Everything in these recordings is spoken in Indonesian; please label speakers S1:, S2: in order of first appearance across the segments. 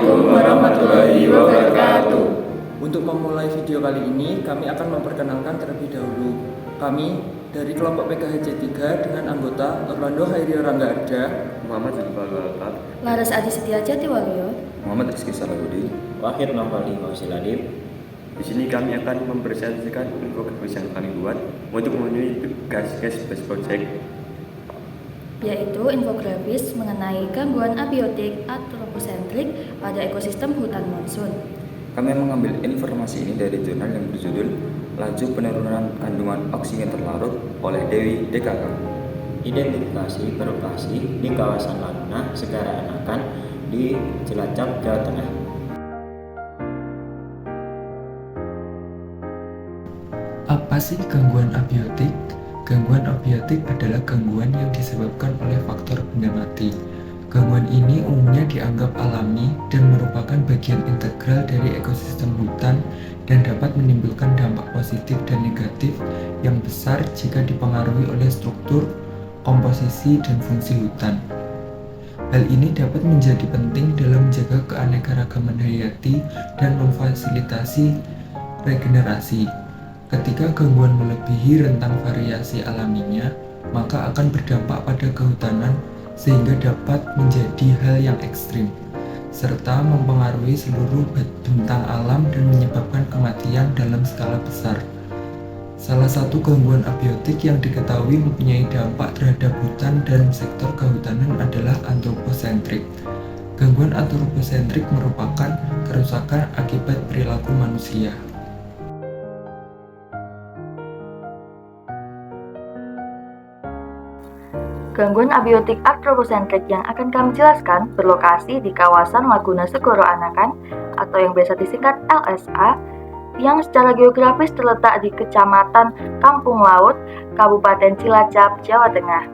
S1: Assalamualaikum warahmatullahi wabarakatuh.
S2: Untuk memulai video kali ini, kami akan memperkenalkan terlebih dahulu. Kami dari kelompok PKHC 3 dengan anggota Orlando Hairil Rangga Arda,
S3: Muhammad Iqbal Walata,
S4: Laras Adi Setia Jatiwaluyo,
S3: Muhammad Rizky Salahudin,
S5: Wahid Nofali Mausiladib.
S3: Di sini kami akan mempresentasikan infografis yang kami buat untuk memenuhi tugas best project,
S4: yaitu infografis mengenai gangguan abiotik antropocentrik pada ekosistem hutan monsun.
S6: Kami mengambil informasi ini dari jurnal yang berjudul Laju Penurunan Kandungan Oksigen Terlarut oleh Dewi DKK.
S5: Identifikasi berlokasi di kawasan Laguna Segara Anakan di Cilacap, Jawa Tengah.
S2: apa sih gangguan abiotik? Gangguan abiotik adalah gangguan yang disebabkan oleh faktor benda mati. Gangguan ini umumnya dianggap alami dan merupakan bagian integral dari ekosistem hutan dan dapat menimbulkan dampak positif dan negatif yang besar jika dipengaruhi oleh struktur, komposisi, dan fungsi hutan. Hal ini dapat menjadi penting dalam menjaga keanekaragaman hayati dan memfasilitasi regenerasi. Ketika gangguan melebihi rentang variasi alaminya, maka akan berdampak pada kehutanan sehingga dapat menjadi hal yang ekstrim, serta mempengaruhi seluruh bentang alam dan menyebabkan kematian dalam skala besar. Salah satu gangguan abiotik yang diketahui mempunyai dampak terhadap hutan dan sektor kehutanan adalah antropocentrik. Gangguan antropocentrik merupakan kerusakan akibat perilaku manusia.
S4: Gangguan abiotik antropocentrik yang akan kami jelaskan berlokasi di kawasan Laguna Segoro Anakan atau yang biasa disingkat LSA yang secara geografis terletak di Kecamatan Kampung Laut, Kabupaten Cilacap, Jawa Tengah.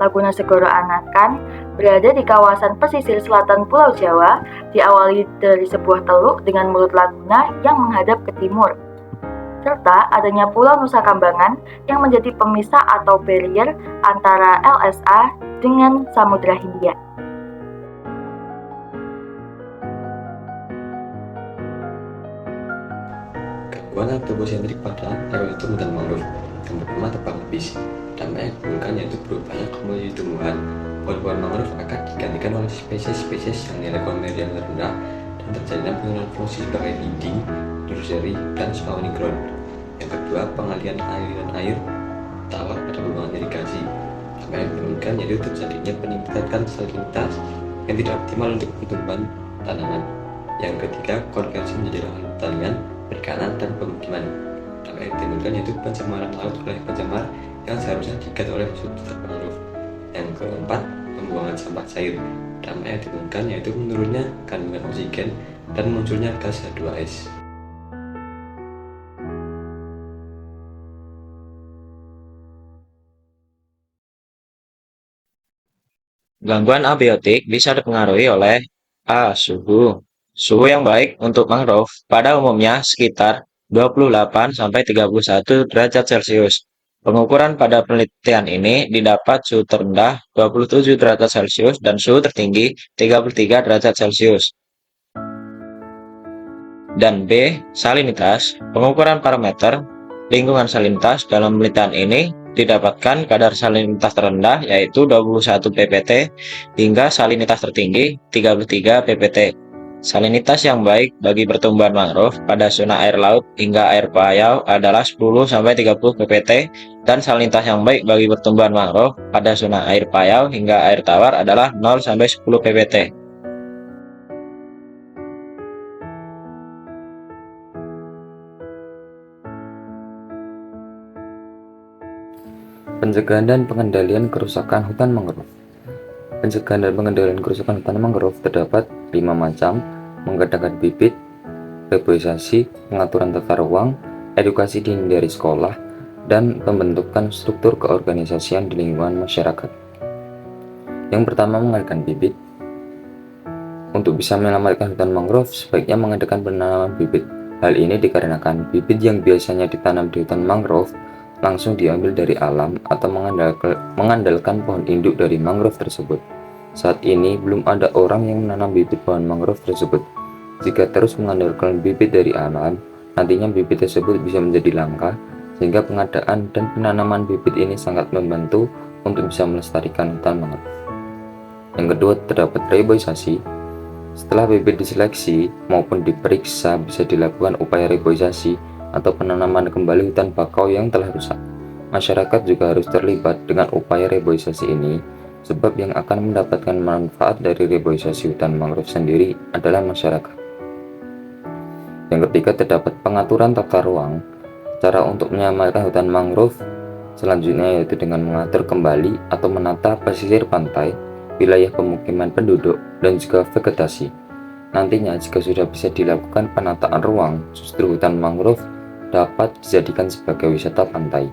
S4: Laguna Segoro Anakan berada di kawasan pesisir selatan Pulau Jawa, diawali dari sebuah teluk dengan mulut laguna yang menghadap ke timur, serta adanya Pulau Nusa Kambangan yang menjadi pemisah atau barrier antara LSA dengan Samudra Hindia.
S3: gangguan antropocentrik pada ekosistem hutan mangrove. Yang pertama tebang habis. Dampak yang ditimbulkan yaitu berubahnya komposisi tumbuhan. Pohon-pohon mangrove akan digantikan oleh spesies-spesies yang nilai kolonialnya rendah dan terjadinya penurunan fungsi sebagai dinding, nursery, dan spawning ground. Yang kedua, pengalian aliran air tawar pada pembangunan irigasi. Dampak yang ditimbulkan yaitu terjadinya peningkatan salinitas yang tidak optimal untuk pertumbuhan tanaman. Yang ketiga, konversi menjadi lahan pertanian, perikanan, dan pemukiman. Dampak yang ditimbulkan yaitu pencemaran laut oleh pencemar yang seharusnya diikat oleh substrat mangrove. Yang keempat, pembuangan sampah cair. Dampak yang ditimbulkan yaitu menurunnya kandungan oksigen dan munculnya gas H2S.
S5: Gangguan abiotik bisa dipengaruhi oleh A. Suhu. Suhu yang baik untuk mangrove pada umumnya sekitar 28-31 derajat Celcius. Pengukuran pada penelitian ini didapat suhu terendah 27 derajat Celcius dan suhu tertinggi 33 derajat Celcius. Dan B. Salinitas. Pengukuran parameter lingkungan salinitas dalam penelitian ini didapatkan kadar salinitas terendah yaitu 21 ppt hingga salinitas tertinggi 33 ppt. Salinitas yang baik bagi pertumbuhan mangrove pada zona air laut hingga air payau adalah 10-30 ppt dan salinitas yang baik bagi pertumbuhan mangrove pada zona air payau hingga air tawar adalah 0-10 ppt.
S6: Pencegahan dan pengendalian kerusakan hutan mangrove. Pencegahan dan pengendalian kerusakan hutan mangrove terdapat 5 macam: menggadakan bibit, reboisasi, pengaturan tata ruang, edukasi dini dari sekolah, dan pembentukan struktur keorganisasian di lingkungan masyarakat. Yang pertama, mengadakan bibit. Untuk bisa menyelamatkan hutan mangrove, sebaiknya mengadakan penanaman bibit. Hal ini dikarenakan bibit yang biasanya ditanam di hutan mangrove langsung diambil dari alam atau mengandalkan pohon induk dari mangrove tersebut. Saat ini belum ada orang yang menanam bibit pohon mangrove tersebut. Jika terus mengandalkan bibit dari alam, nantinya bibit tersebut bisa menjadi langka, sehingga pengadaan dan penanaman bibit ini sangat membantu untuk bisa melestarikan hutan mangrove. Yang kedua, terdapat reboisasi. Setelah bibit diseleksi maupun diperiksa, bisa dilakukan upaya reboisasi atau penanaman kembali hutan bakau yang telah rusak. Masyarakat juga harus terlibat dengan upaya reboisasi ini, sebab yang akan mendapatkan manfaat dari reboisasi hutan mangrove sendiri adalah masyarakat. Yang ketiga, terdapat pengaturan tata ruang. Cara untuk menyamarkan hutan mangrove selanjutnya yaitu dengan mengatur kembali atau menata pesisir pantai, wilayah pemukiman penduduk, dan juga vegetasi. Nantinya jika sudah bisa dilakukan penataan ruang, justru hutan mangrove dapat dijadikan sebagai wisata pantai.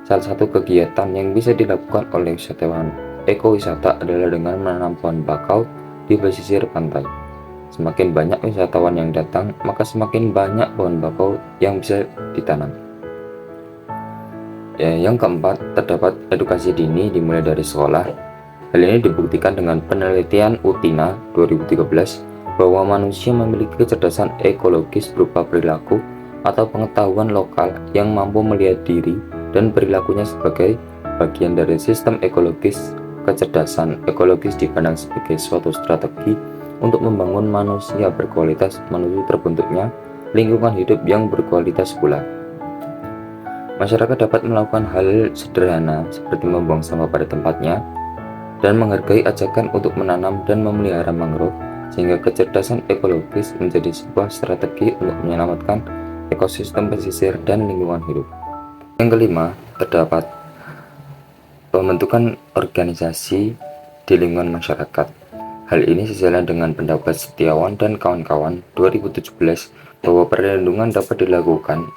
S6: Salah satu kegiatan yang bisa dilakukan oleh wisatawan ekowisata adalah dengan menanam pohon bakau di pesisir pantai. Semakin banyak wisatawan yang datang, maka semakin banyak pohon bakau yang bisa ditanam. Yang keempat, terdapat edukasi dini dimulai dari sekolah. Hal ini dibuktikan dengan penelitian UTINA 2013 bahwa manusia memiliki kecerdasan ekologis berupa perilaku atau pengetahuan lokal yang mampu melihat diri dan perilakunya sebagai bagian dari sistem ekologis. Kecerdasan ekologis dipandang sebagai suatu strategi untuk membangun manusia berkualitas menuju terbentuknya lingkungan hidup yang berkualitas pula. Masyarakat dapat melakukan hal sederhana seperti membuang sampah pada tempatnya dan menghargai ajakan untuk menanam dan memelihara mangrove, sehingga kecerdasan ekologis menjadi sebuah strategi untuk menyelamatkan ekosistem pesisir dan lingkungan hidup. Yang kelima, terdapat pembentukan organisasi di lingkungan masyarakat. Hal ini sejalan dengan pendapat Setiawan dan kawan-kawan 2017 bahwa perlindungan dapat dilakukan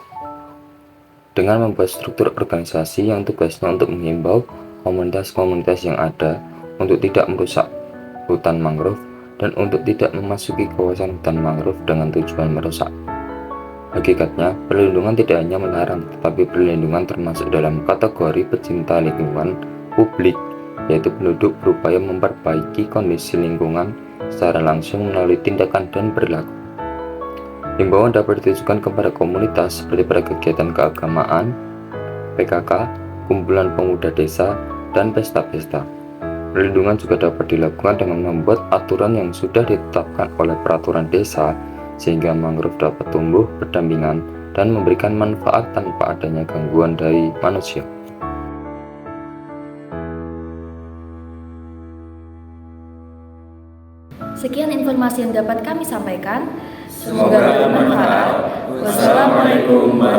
S6: dengan membuat struktur organisasi yang tugasnya untuk menghimbau komunitas-komunitas yang ada untuk tidak merusak hutan mangrove dan untuk tidak memasuki kawasan hutan mangrove dengan tujuan merusak. Hakikatnya, perlindungan tidak hanya melarang, tetapi perlindungan termasuk dalam kategori pecinta lingkungan publik, yaitu penduduk berupaya memperbaiki kondisi lingkungan secara langsung melalui tindakan dan perilaku. Himbauan dapat ditujukan kepada komunitas seperti pada kegiatan keagamaan, PKK, kumpulan pemuda desa, dan pesta-pesta. Perlindungan juga dapat dilakukan dengan membuat aturan yang sudah ditetapkan oleh peraturan desa, sehingga mangrove dapat tumbuh berdampingan dan memberikan manfaat tanpa adanya gangguan dari manusia.
S4: Sekian informasi yang dapat kami sampaikan.
S1: Semoga bermanfaat. Wassalamualaikum warahmatullahi wabarakatuh.